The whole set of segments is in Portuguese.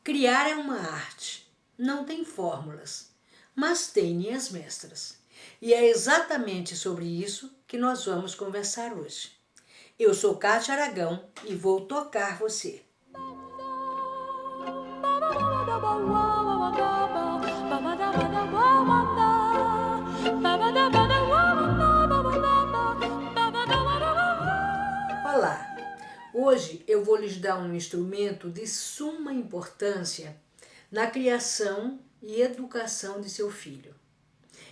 Criar é uma arte, não tem fórmulas, mas tem linhas mestras. E é exatamente sobre isso que nós vamos conversar hoje. Eu sou Kátia Aragão e vou tocar você. Olá! Hoje eu vou lhes dar um instrumento de suma importância na criação e educação de seu filho.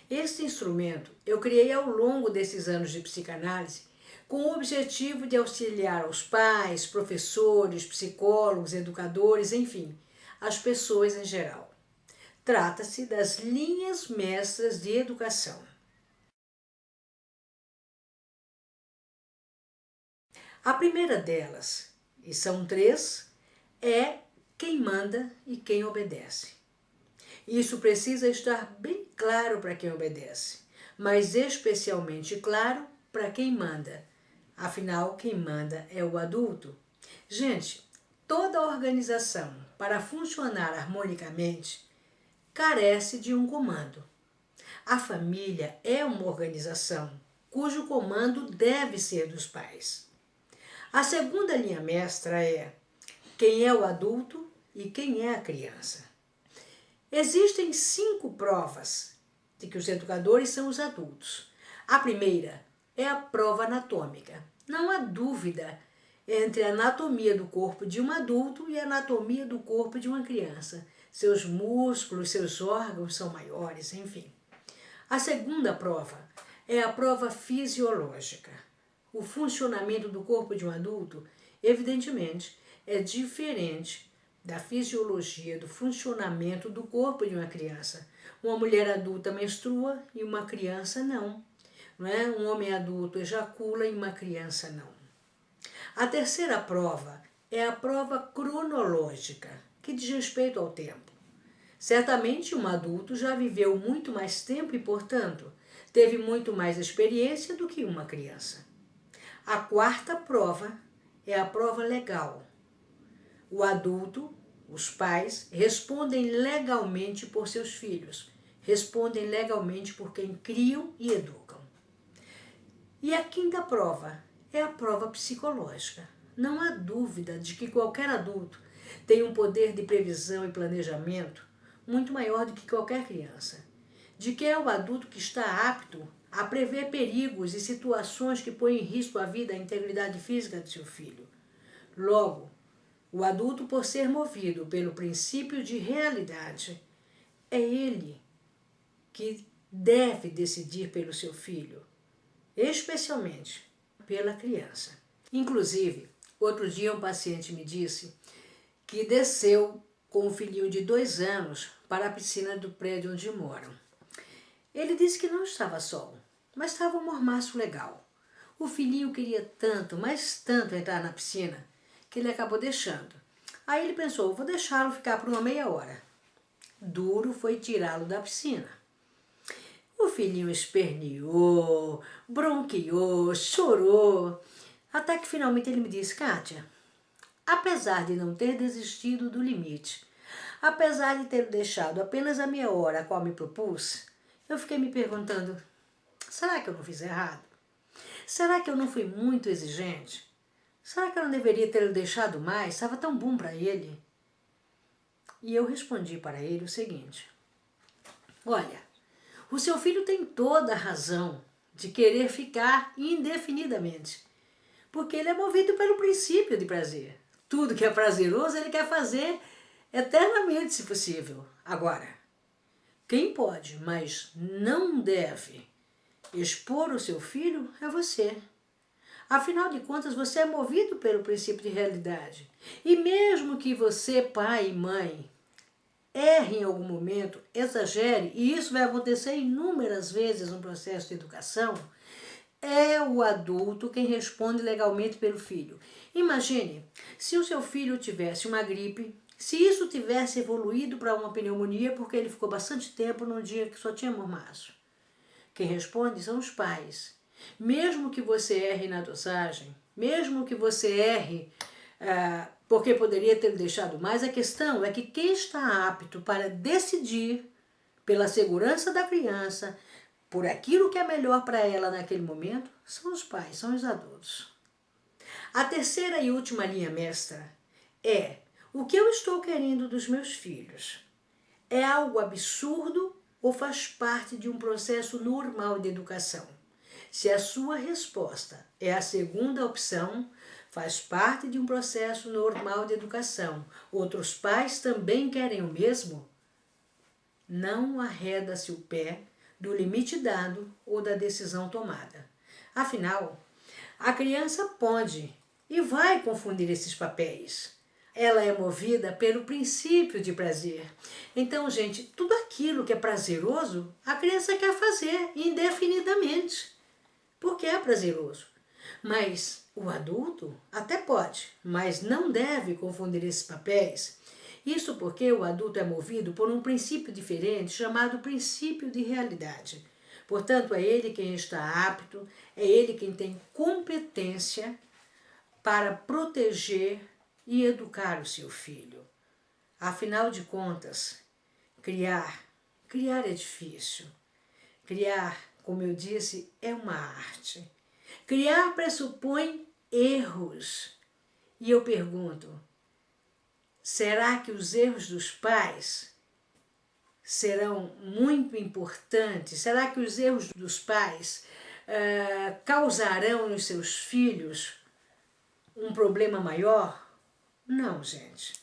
Este instrumento eu criei ao longo desses anos de psicanálise com o objetivo de auxiliar os pais, professores, psicólogos, educadores, enfim, as pessoas em geral. Trata-se das linhas mestras de educação. A primeira delas, e são três, é quem manda e quem obedece. Isso precisa estar bem claro para quem obedece, mas especialmente claro para quem manda. Afinal, quem manda é o adulto. Gente, toda organização, para funcionar harmonicamente, carece de um comando. A família é uma organização cujo comando deve ser dos pais. A segunda linha mestra é quem é o adulto e quem é a criança. Existem 5 provas de que os educadores são os adultos. A primeira é a prova anatômica. Não há dúvida entre a anatomia do corpo de um adulto e a anatomia do corpo de uma criança. Seus músculos, seus órgãos são maiores, enfim. A segunda prova é a prova fisiológica. O funcionamento do corpo de um adulto, evidentemente, é diferente da fisiologia, do funcionamento do corpo de uma criança. Uma mulher adulta menstrua e uma criança não. Um homem adulto ejacula e uma criança não. A terceira prova é a prova cronológica, que diz respeito ao tempo. Certamente um adulto já viveu muito mais tempo e, portanto, teve muito mais experiência do que uma criança. A quarta prova é a prova legal. O adulto, os pais, respondem legalmente por seus filhos, respondem legalmente por quem criam e educam. E a quinta prova é a prova psicológica. Não há dúvida de que qualquer adulto tem um poder de previsão e planejamento muito maior do que qualquer criança. De que é o adulto que está apto a prever perigos e situações que põem em risco a vida e a integridade física de seu filho. Logo, o adulto, por ser movido pelo princípio de realidade, é ele que deve decidir pelo seu filho, especialmente pela criança. Inclusive, outro dia um paciente me disse que desceu com um filhinho de 2 anos para a piscina do prédio onde moram. Ele disse que não estava só, mas estava um mormaço legal. O filhinho queria tanto, mas tanto entrar na piscina, que ele acabou deixando. Aí ele pensou, vou deixá-lo ficar por uma meia hora. Duro foi tirá-lo da piscina. O filhinho esperneou, bronqueou, chorou, até que finalmente ele me disse, Kátia, apesar de não ter desistido do limite, apesar de ter deixado apenas a meia hora a qual me propus, eu fiquei me perguntando, será que eu não fiz errado? Será que eu não fui muito exigente? Será que eu não deveria ter deixado mais? Estava tão bom para ele. E eu respondi para ele o seguinte, olha, o seu filho tem toda a razão de querer ficar indefinidamente, porque ele é movido pelo princípio de prazer. Tudo que é prazeroso ele quer fazer eternamente, se possível. Agora, quem pode, mas não deve expor o seu filho é você. Afinal de contas, você é movido pelo princípio de realidade. E mesmo que você, pai e mãe, erre em algum momento, exagere, e isso vai acontecer inúmeras vezes no processo de educação, é o adulto quem responde legalmente pelo filho. Imagine, se o seu filho tivesse uma gripe, se isso tivesse evoluído para uma pneumonia, porque ele ficou bastante tempo num dia que só tinha mormaço. Quem responde são os pais. Mesmo que você erre na dosagem, mesmo que você erre porque poderia ter deixado mais. A questão é que quem está apto para decidir pela segurança da criança, por aquilo que é melhor para ela naquele momento, são os pais, são os adultos. A terceira e última linha mestra é: o que eu estou querendo dos meus filhos? É algo absurdo ou faz parte de um processo normal de educação? Se a sua resposta é a segunda opção, faz parte de um processo normal de educação, outros pais também querem o mesmo, não arreda-se o pé do limite dado ou da decisão tomada. Afinal, a criança pode e vai confundir esses papéis. Ela é movida pelo princípio de prazer. Então, gente, tudo aquilo que é prazeroso, a criança quer fazer indefinidamente, porque é prazeroso. Mas o adulto até pode, mas não deve confundir esses papéis. Isso porque o adulto é movido por um princípio diferente chamado princípio de realidade. Portanto, é ele quem está apto, é ele quem tem competência para proteger e educar o seu filho. Afinal de contas, criar é difícil. Criar, como eu disse, é uma arte. Criar pressupõe erros. E eu pergunto, será que os erros dos pais serão muito importantes? Será que os erros dos pais causarão nos seus filhos um problema maior? Não, gente.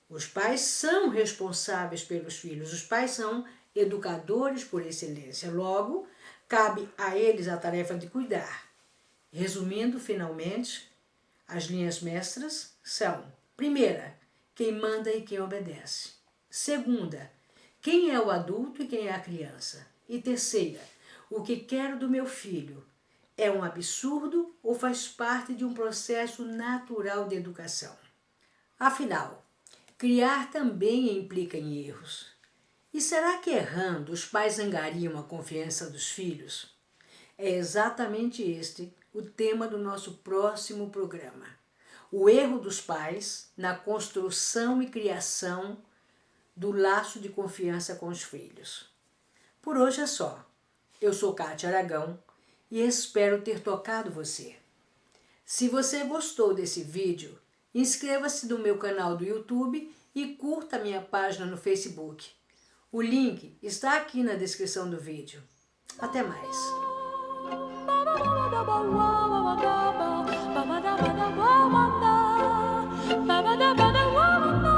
Os pais são responsáveis pelos filhos. Os pais são educadores por excelência. Logo, cabe a eles a tarefa de cuidar. Resumindo, finalmente, as linhas mestras são: primeira, quem manda e quem obedece. Segunda, quem é o adulto e quem é a criança. E terceira, o que quero do meu filho é um absurdo ou faz parte de um processo natural de educação? Afinal, criar também implica em erros. E será que errando os pais angariam a confiança dos filhos? É exatamente este o tema do nosso próximo programa. O erro dos pais na construção e criação do laço de confiança com os filhos. Por hoje é só. Eu sou Kátia Aragão e espero ter tocado você. Se você gostou desse vídeo, inscreva-se no meu canal do YouTube e curta a minha página no Facebook. O link está aqui na descrição do vídeo. Até mais! Ba ba da ba da wa wa da, ba ba da ba da wa wa da.